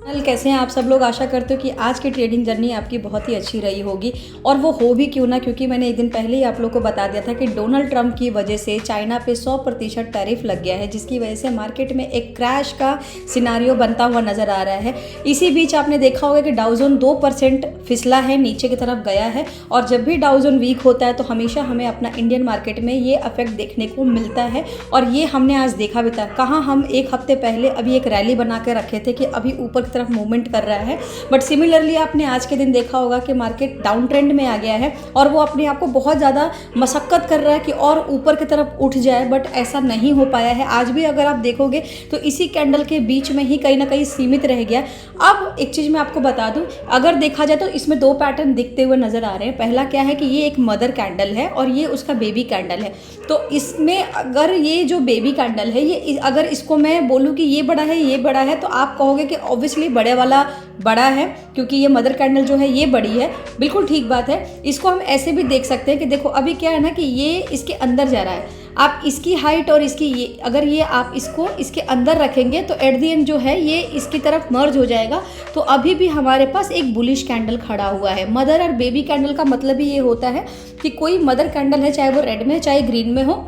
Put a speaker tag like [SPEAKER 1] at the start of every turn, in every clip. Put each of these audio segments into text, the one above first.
[SPEAKER 1] कैसे हैं आप सब लोग। आशा करते हो कि आज की ट्रेडिंग जर्नी आपकी बहुत ही अच्छी रही होगी और वो हो भी क्यों ना, क्योंकि मैंने एक दिन पहले ही आप लोग को बता दिया था कि डोनाल्ड ट्रंप की वजह से चाइना पे 100% टैरिफ लग गया है, जिसकी वजह से मार्केट में एक क्रैश का सिनारियो बनता हुआ नज़र आ रहा है। इसी बीच आपने देखा होगा कि डाउजोन 2% फिसला है, नीचे की तरफ गया है। और जब भी डाउजोन वीक होता है तो हमेशा हमें अपना इंडियन मार्केट में ये इफेक्ट देखने को मिलता है और ये हमने आज देखा भी था। कहाँ हम एक हफ्ते पहले अभी एक रैली बना के रखे थे कि अभी ऊपर तरफ मूवमेंट कर रहा है, बट सिमिलरली आपने आज के दिन देखा होगा कि मार्केट डाउन ट्रेंड में आ गया है और वो अपने आप को बहुत ज़्यादा मशक्कत कर रहा है कि और ऊपर की तरफ उठ जाए, बट ऐसा नहीं हो पाया है। आज भी अगर आप देखोगे तो इसी कैंडल के बीच में ही कहीं ना कहीं सीमित रह गया। अब एक चीज़ मैं आपको बता दूं, अगर देखा जाए तो इसमें दो पैटर्न दिखते हुए नज़र आ रहे हैं। पहला क्या है कि ये एक मदर कैंडल है और ये उसका बेबी कैंडल है। तो इसमें अगर ये जो बेबी कैंडल है, ये अगर इसको मैं बोलूँ कि ये बड़ा है ये बड़ा है, तो आप कहोगे कि ऑब्वियसली बड़े वाला बड़ा है क्योंकि ये मदर कैंडल जो है ये बड़ी है। बिल्कुल ठीक बात है। इसको हम ऐसे भी देख सकते हैं कि देखो अभी क्या है ना कि ये इसके अंदर जा रहा है। आप इसकी हाइट और इसकी ये अगर ये आप इसको इसके अंदर रखेंगे तो एट द एंड जो है ये इसकी तरफ मर्ज हो जाएगा। तो अभी भी हमारे पास एक बुलिश कैंडल खड़ा हुआ है। मदर और बेबी कैंडल का मतलब ही ये होता है कि कोई मदर कैंडल है, चाहे वो रेड में चाहे ग्रीन में हो,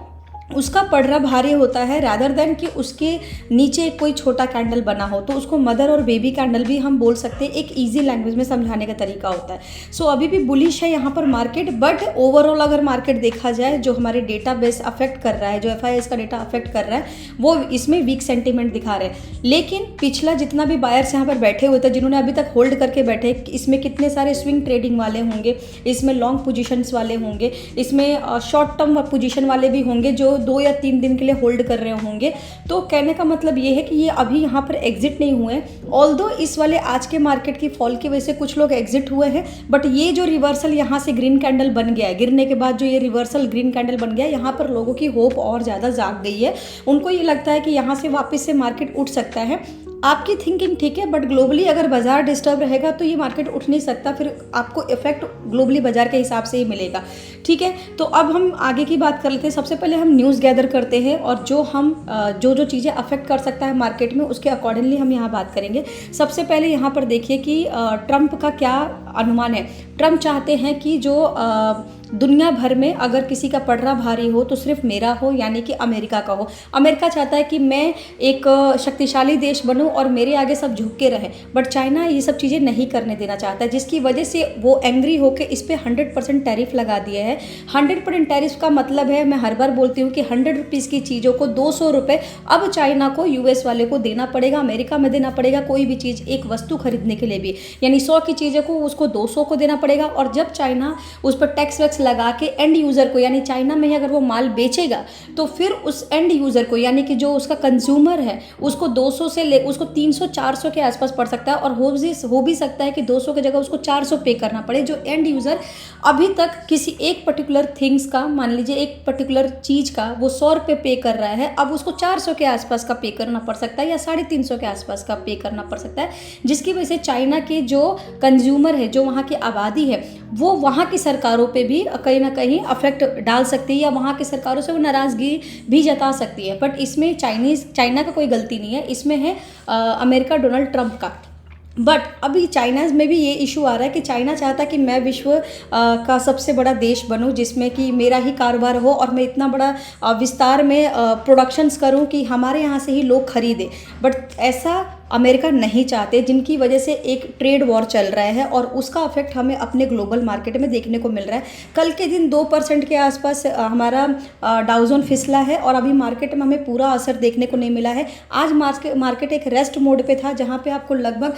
[SPEAKER 1] उसका पड़रा भारी होता है रादर देन कि उसके नीचे कोई छोटा कैंडल बना हो। तो उसको मदर और बेबी कैंडल भी हम बोल सकते हैं। एक इजी लैंग्वेज में समझाने का तरीका होता है। सो अभी भी बुलिश है यहाँ पर मार्केट, बट ओवरऑल अगर मार्केट देखा जाए, जो हमारे डेटा बेस अफेक्ट कर रहा है, जो FIS का डेटा अफेक्ट कर रहा है, वो इसमें वीक सेंटीमेंट दिखा रहे हैं। लेकिन पिछला जितना भी बायर्स यहाँ पर बैठे हुए थे, जिन्होंने अभी तक होल्ड करके बैठे, इसमें कितने सारे स्विंग ट्रेडिंग वाले होंगे, इसमें लॉन्ग पोजिशंस वाले होंगे, इसमें शॉर्ट टर्म पोजिशन वाले भी होंगे जो 2 या 3 दिन के लिए होल्ड कर रहे होंगे। तो कहने का मतलब ये है कि ये अभी यहाँ पर एग्जिट नहीं हुए हैं। ऑल्दो इस वाले आज के मार्केट की फॉल की वजह से कुछ लोग एग्जिट हुए हैं, बट ये जो रिवर्सल यहाँ से ग्रीन कैंडल बन गया है, गिरने के बाद जो ये रिवर्सल ग्रीन कैंडल बन गया है, यहाँ पर लोगों की होप और ज़्यादा जाग गई है। उनको ये लगता है कि यहाँ से वापस से मार्केट उठ सकता है। आपकी थिंकिंग ठीक है, बट ग्लोबली अगर बाजार डिस्टर्ब रहेगा तो ये मार्केट उठ नहीं सकता, फिर आपको इफेक्ट ग्लोबली बाजार के हिसाब से ही मिलेगा। ठीक है, तो अब हम आगे की बात कर लेते हैं। सबसे पहले हम न्यूज़ गैदर करते हैं और जो चीज़ें अफेक्ट कर सकता है मार्केट में उसके अकॉर्डिंगली हम यहाँ बात करेंगे। सबसे पहले यहाँ पर देखिए कि ट्रंप का क्या अनुमान है। ट्रंप चाहते हैं कि जो दुनिया भर में अगर किसी का पड़रा भारी हो तो सिर्फ मेरा हो, यानी कि अमेरिका का हो। अमेरिका चाहता है कि मैं एक शक्तिशाली देश बनूं और मेरे आगे सब झुक के रहे, बट चाइना ये सब चीज़ें नहीं करने देना चाहता है, जिसकी वजह से वो एंग्री होकर इस पर 100% टैरिफ लगा दिया है। 100% टैरिफ का मतलब है, मैं हर बार बोलती हूँ कि 100 रुपीज़ की चीज़ों को 200 रुपये अब चाइना को, US वाले को देना पड़ेगा, अमेरिका में देना पड़ेगा। कोई भी चीज़ एक वस्तु खरीदने के लिए भी, यानी 100 की चीज़ों को उसको 200 को देना पड़ेगा। और जब चाइना उस पर टैक्स वैक्स लगा के एंड यूज़र को, यानी चाइना में ही अगर वो माल बेचेगा तो फिर उस एंड यूज़र को, यानी कि जो उसका कंज्यूमर है, उसको 200 से ले उसको 300-400 के आसपास पड़ सकता है। और हो भी सकता है कि 200 की जगह उसको 400 पे करना पड़े। जो एंड यूज़र अभी तक किसी एक पर्टिकुलर थिंग्स का, मान लीजिए एक पर्टिकुलर चीज़ का वो 100 रुपये पे कर रहा है, अब उसको 400 के आसपास का पे करना पड़ सकता है या 350 के आसपास का पे करना पड़ सकता है। जिसकी वजह से चाइना के जो कंज्यूमर है, जो वहाँ की आबादी है, वो वहाँ की सरकारों पे भी कहीं ना कहीं अफेक्ट डाल सकती है या वहाँ की सरकारों से वो नाराज़गी भी जता सकती है। बट इसमें चाइना का कोई गलती नहीं है, इसमें है अमेरिका डोनाल्ड ट्रंप का। बट अभी चाइना में भी ये इशू आ रहा है कि चाइना चाहता है कि मैं विश्व का सबसे बड़ा देश बनूं, जिसमें कि मेरा ही कारोबार हो और मैं इतना बड़ा विस्तार में प्रोडक्शंस करूं कि हमारे यहाँ से ही लोग खरीदें। बट ऐसा अमेरिका नहीं चाहते, जिनकी वजह से एक ट्रेड वॉर चल रहा है और उसका इफेक्ट हमें अपने ग्लोबल मार्केट में देखने को मिल रहा है। कल के दिन 2% के आसपास हमारा डाउजोन फिसला है और अभी मार्केट में हमें पूरा असर देखने को नहीं मिला है। आज मार्केट एक रेस्ट मोड पे था, जहाँ पे आपको लगभग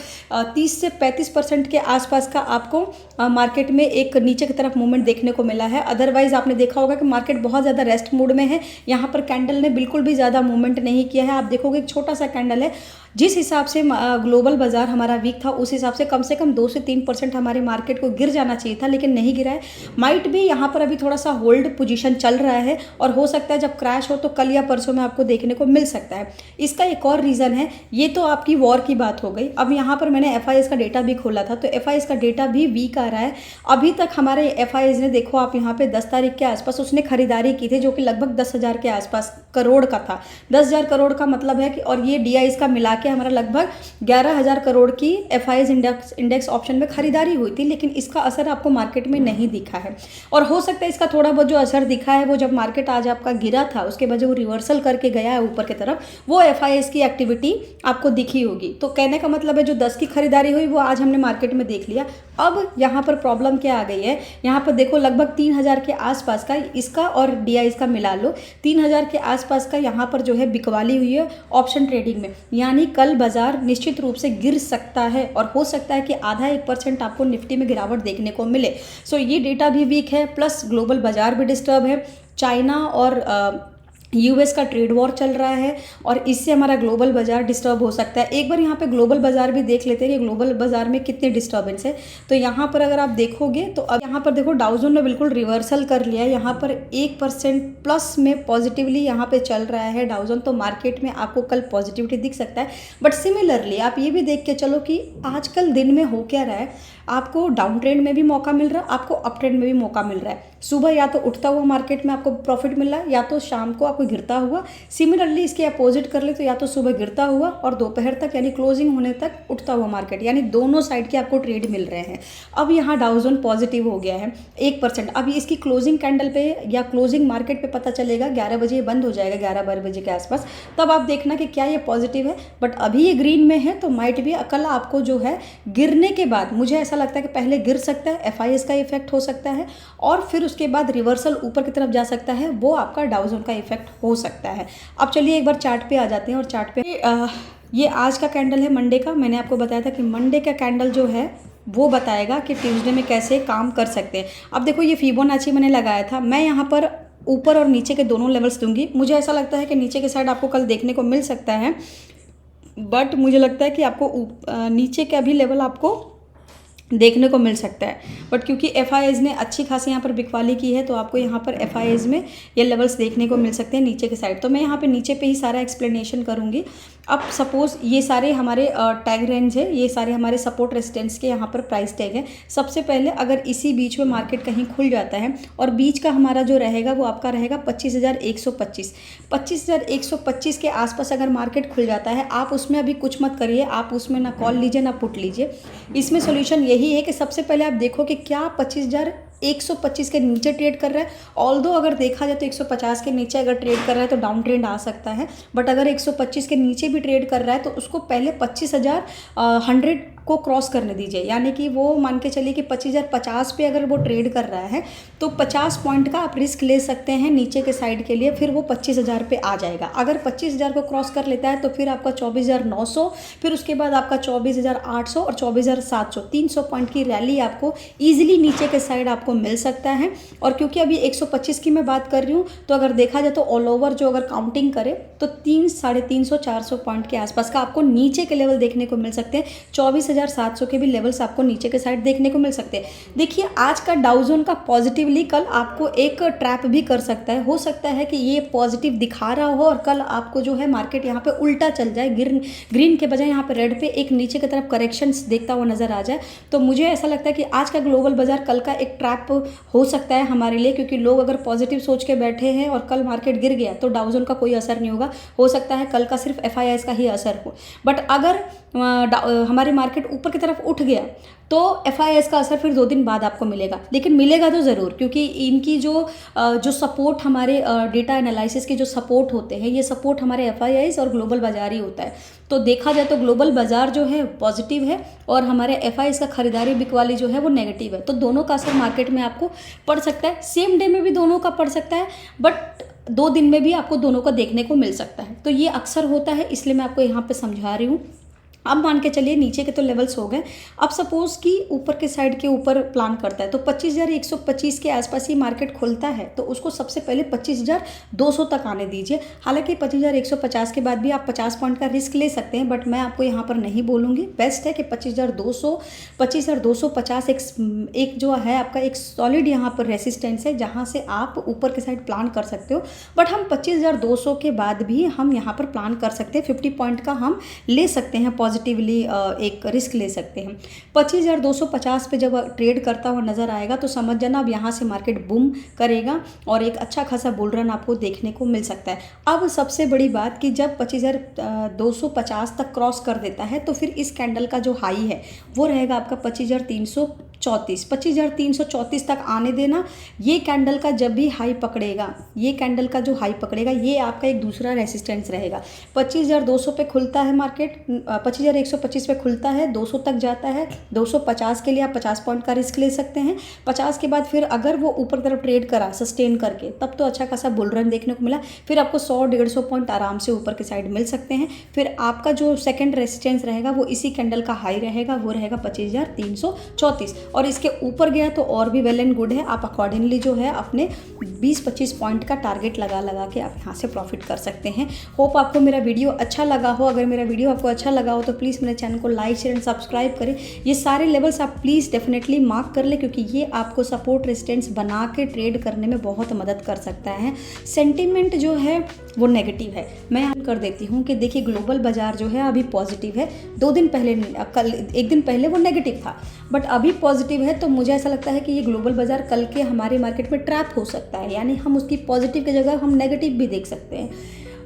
[SPEAKER 1] 30 से 35% के आसपास का आपको मार्केट में एक नीचे की तरफ मूवमेंट देखने को मिला है। अदरवाइज आपने देखा होगा कि मार्केट बहुत ज़्यादा रेस्ट मोड में है। यहाँ पर कैंडल ने बिल्कुल भी ज़्यादा मूवमेंट नहीं किया है। आप देखोगे एक छोटा सा कैंडल है। जिस हिसाब से ग्लोबल बाजार हमारा वीक था, उस हिसाब से कम 2 से 3% हमारे मार्केट को गिर जाना चाहिए था, लेकिन नहीं गिरा है। माइट भी यहाँ पर अभी थोड़ा सा होल्ड पोजीशन चल रहा है और हो सकता है जब क्रैश हो तो कल या परसों में आपको देखने को मिल सकता है। इसका एक और रीज़न है, ये तो आपकी वॉर की बात हो गई। अब यहाँ पर मैंने FIS का डेटा भी खोला था, तो FIS का डेटा भी वीक आ रहा है। अभी तक हमारे FIS ने, देखो आप यहाँ पे 10 तारीख के आसपास उसने खरीदारी की थी, जो कि लगभग 10,000 के आसपास करोड़ का था। 10,000 करोड़ का मतलब है कि, और ये DIs का मिला के हमारा लगभग 11,000 करोड़ की FIs इंडेक्स ऑप्शन में खरीदारी हुई थी, लेकिन इसका असर आपको मार्केट में नहीं दिखा है। और हो सकता है इसका थोड़ा बहुत जो असर दिखा है वो जब मार्केट आज आपका गिरा था उसके बाद जो रिवर्सल करके गया है ऊपर की तरफ, वो FIs की एक्टिविटी आपको दिखी होगी। तो कहने का मतलब है जो 10 की खरीदारी हुई वो आज हमने मार्केट में देख लिया। अब यहाँ पर प्रॉब्लम क्या आ गई है, यहाँ पर देखो लगभग 3,000 के आसपास का इसका और DIs का मिला लो, 3,000 के आसपास का यहाँ पर जो है बिकवाली हुई है ऑप्शन ट्रेडिंग में। यानी कल बाजार निश्चित रूप से गिर सकता है और हो सकता है कि आधा 1% आपको निफ्टी में गिरावट देखने को मिले। सो ये डेटा भी वीक है, प्लस ग्लोबल बाजार भी डिस्टर्ब है। चाइना और US का ट्रेड वॉर चल रहा है और इससे हमारा ग्लोबल बाजार डिस्टर्ब हो सकता है। एक बार यहाँ पे ग्लोबल बाजार भी देख लेते हैं कि ग्लोबल बाजार में कितने डिस्टर्बेंस है। तो यहाँ पर अगर आप देखोगे तो अब यहाँ पर देखो डाउ जोन ने बिल्कुल रिवर्सल कर लिया है, यहाँ पर 1% प्लस में पॉजिटिवली यहाँ पे चल रहा है डाउ जोन। तो मार्केट में आपको कल पॉजिटिविटी दिख सकता है। बट सिमिलरली आप ये भी देख के चलो कि आजकल दिन में हो क्या रहा है, आपको डाउन ट्रेंड में भी मौका मिल रहा है, आपको अप ट्रेंड में भी मौका मिल रहा है। सुबह या तो उठता हुआ मार्केट में आपको प्रॉफिट मिल रहा है, या तो शाम को आपको गिरता हुआ। सिमिलरली इसके अपोजिट कर ले तो या तो सुबह गिरता हुआ और दोपहर तक यानी क्लोजिंग होने तक उठता हुआ मार्केट, यानी दोनों साइड के आपको ट्रेड मिल रहे हैं। अब यहाँ डाउ जोन पॉजिटिव हो गया है 1%। अभी इसकी क्लोजिंग कैंडल पे या क्लोजिंग मार्केट पे पता चलेगा, 11 बजे बंद हो जाएगा, 11-12 बजे के आसपास, तब आप देखना कि क्या ये पॉजिटिव है। बट अभी ये ग्रीन में है तो माइट भी कल आपको जो है गिरने के बाद मुझे ऐसा लगता है कि पहले गिर सकता है, FIs का इफेक्ट हो सकता है और फिर उसके बाद रिवर्सल ऊपर की तरफ जा सकता है, वो आपका डाउ जोन का इफेक्ट हो सकता है। अब चलिए एक बार चार्ट पे आ जाते हैं और चार्ट पे ये आज का कैंडल है मंडे का। मैंने आपको बताया था कि मंडे का कैंडल जो है वो बताएगा कि ट्यूसडे में कैसे काम कर सकते हैं। अब देखो ये फिबोनाची मैंने लगाया था, मैं यहाँ पर ऊपर और नीचे के दोनों लेवल्स दूंगी। मुझे ऐसा लगता है कि नीचे के साइड आपको कल देखने को मिल सकता है, बट मुझे लगता है कि आपको नीचे का भी लेवल आपको देखने को मिल सकता है। बट क्योंकि FIs ने अच्छी खासी यहाँ पर बिकवाली की है तो आपको यहाँ पर FIs में ये लेवल्स देखने को मिल सकते हैं नीचे के साइड। तो मैं यहाँ पे नीचे पे ही सारा एक्सप्लेनेशन करूँगी। अब सपोज ये सारे हमारे टैग रेंज है, ये सारे हमारे सपोर्ट रेजिस्टेंस के यहाँ पर प्राइस टैग है। सबसे पहले अगर इसी बीच में मार्केट कहीं खुल जाता है और बीच का हमारा जो रहेगा वो आपका रहेगा 25,125। 25,125 के आसपास अगर मार्केट खुल जाता है, आप उसमें अभी कुछ मत करिए, आप उसमें ना कॉल लीजिए ना पुट लीजिए। इसमें सोल्यूशन यही है कि सबसे पहले आप देखो कि क्या 25,125 के नीचे ट्रेड कर रहा है। ऑल्दो अगर देखा जाए तो 150 के नीचे अगर ट्रेड कर रहा है तो डाउन ट्रेंड आ सकता है, बट अगर 125 के नीचे भी ट्रेड कर रहा है तो उसको पहले 25,100 को क्रॉस करने दीजिए। यानी कि वो मान के चलिए कि 25,050 पे अगर वो ट्रेड कर रहा है तो 50 पॉइंट का आप रिस्क ले सकते हैं नीचे के साइड के लिए, फिर वो 25,000 पे आ जाएगा। अगर 25,000 को क्रॉस कर लेता है तो फिर आपका 24,900, फिर उसके बाद आपका 24,800 और 24,700, 300 पॉइंट की रैली आपको ईजिली नीचे के साइड आपको मिल सकता है। और क्योंकि अभी 125 की मैं बात कर रही हूँ तो अगर देखा जाए तो ऑल ओवर जो अगर काउंटिंग करे तो 300-350-400 पॉइंट के आसपास का आपको नीचे के लेवल देखने को मिल सकते हैं। 24,700 के भी लेवल्स आपको नीचे के साइड देखने को मिल सकते हैं। देखिए आज का डाउ जोन का पॉजिटिवली कल आपको एक ट्रैप भी कर सकता है। हो सकता है कि ये पॉजिटिव दिखा रहा हो और कल आपको जो है मार्केट यहाँ पे उल्टा चल जाए, ग्रीन के बजाय यहाँ पे रेड पे एक नीचे की तरफ करेक्शंस देखता हुआ नजर आ जाए। तो मुझे ऐसा लगता है कि आज का ग्लोबल बाजार कल का एक ट्रैप हो सकता है हमारे लिए, क्योंकि लोग अगर पॉजिटिव सोच के बैठे हैं और कल मार्केट गिर गया तो डाउ जोन का कोई असर नहीं होगा। हो सकता है कल का सिर्फ FIs का ही असर हो। बट अगर हमारी मार्केट ऊपर की तरफ उठ गया तो FIs का असर फिर 2 दिन बाद आपको मिलेगा, लेकिन मिलेगा तो ज़रूर, क्योंकि इनकी जो सपोर्ट हमारे डेटा एनालिसिस के जो सपोर्ट होते हैं, ये सपोर्ट हमारे FIs और ग्लोबल बाजार ही होता है। तो देखा जाए तो ग्लोबल बाजार जो है पॉजिटिव है और हमारे FIs का खरीदारी बिकवाली जो है वो नेगेटिव है। तो दोनों का असर मार्केट में आपको पड़ सकता है। सेम डे में भी दोनों का पड़ सकता है, बट 2 दिन में भी आपको दोनों का देखने को मिल सकता है। तो ये अक्सर होता है, इसलिए मैं आपको यहाँ पे समझा रही हूँ। अब मान के चलिए नीचे के तो लेवल्स हो गए। अब सपोज कि ऊपर के साइड के ऊपर प्लान करता है तो 25,125 के आसपास ही मार्केट खुलता है तो उसको सबसे पहले 25,200 तक आने दीजिए। हालांकि 25,150 के बाद भी आप 50 पॉइंट का रिस्क ले सकते हैं, बट मैं आपको यहाँ पर नहीं बोलूँगी। बेस्ट है कि 25,250 एक जो है आपका एक सॉलिड यहाँ पर रेसिस्टेंस है जहाँ से आप ऊपर के साइड प्लान कर सकते हो। बट हम 25,200 के बाद भी हम यहाँ पर प्लान कर सकते हैं, 50 पॉइंट का हम ले सकते हैं पॉजिटिवली एक रिस्क ले सकते हैं। 25,250 पे जब ट्रेड करता हुआ नज़र आएगा तो समझ जाना अब यहाँ से मार्केट बूम करेगा और एक अच्छा खासा बुल रन आपको देखने को मिल सकता है। अब सबसे बड़ी बात कि जब 25,250 तक क्रॉस कर देता है तो फिर इस कैंडल का जो हाई है वो रहेगा आपका 25,334 तक आने देना। ये कैंडल का जब भी हाई पकड़ेगा, ये कैंडल का जो हाई पकड़ेगा ये आपका एक दूसरा रेसिस्टेंस रहेगा। 25,200 पे खुलता है मार्केट, 25,125 पे खुलता है, 200 तक जाता है। 250 के लिए आप 50 पॉइंट का रिस्क ले सकते हैं। 50 के बाद फिर अगर वो ऊपर तरफ ट्रेड करा सस्टेन करके तब तो अच्छा खासा बुल रन देखने को मिला। फिर आपको 100-150 पॉइंट आराम से ऊपर की साइड मिल सकते हैं। फिर आपका जो सेकंड रेसिस्टेंस रहेगा वो इसी कैंडल का हाई रहेगा, वो रहेगा 25,334 और इसके ऊपर गया तो और भी वेल एंड गुड है। आप अकॉर्डिंगली जो है अपने 20-25 पॉइंट का टारगेट लगा के आप यहाँ से प्रॉफिट कर सकते हैं। होप आपको मेरा वीडियो अच्छा लगा हो। अगर मेरा वीडियो आपको अच्छा लगा हो तो प्लीज़ मेरे चैनल को लाइक शेयर एंड सब्सक्राइब करें। ये सारे लेवल्स आप प्लीज़ डेफिनेटली मार्क कर लें क्योंकि ये आपको सपोर्ट रेजिस्टेंस बना के ट्रेड करने में बहुत मदद कर सकता है। सेंटिमेंट जो है वो नेगेटिव है। मैं कर देती हूँ कि देखिए ग्लोबल बाजार जो है अभी पॉजिटिव है। 2 दिन पहले, कल 1 दिन पहले वो नेगेटिव था बट अभी पॉजिटिव है। तो मुझे ऐसा लगता है कि ये ग्लोबल बाजार कल के हमारे मार्केट में ट्रैप हो सकता है, यानी हम उसकी पॉजिटिव की जगह हम नेगेटिव भी देख सकते हैं।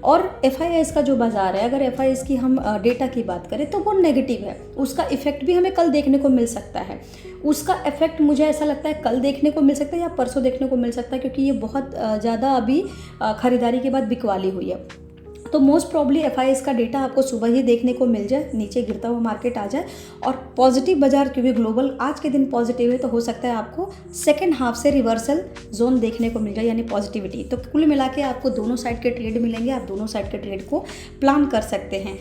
[SPEAKER 1] और FIS का जो बाज़ार है, अगर FIS की हम डेटा की बात करें तो वो नेगेटिव है, उसका इफेक्ट भी हमें कल देखने को मिल सकता है। उसका इफेक्ट मुझे ऐसा लगता है कल देखने को मिल सकता है या परसों देखने को मिल सकता है क्योंकि ये बहुत ज़्यादा अभी ख़रीदारी के बाद बिकवाली हुई है। तो मोस्ट प्रॉब्ली FIS का डेटा आपको सुबह ही देखने को मिल जाए, नीचे गिरता हुआ मार्केट आ जाए और पॉजिटिव बाजार क्योंकि ग्लोबल आज के दिन पॉजिटिव है तो हो सकता है आपको सेकेंड हाफ से रिवर्सल जोन देखने को मिल जाए यानी पॉजिटिविटी। तो कुल मिला के आपको दोनों साइड के ट्रेड मिलेंगे, आप दोनों साइड के ट्रेड को प्लान कर सकते हैं।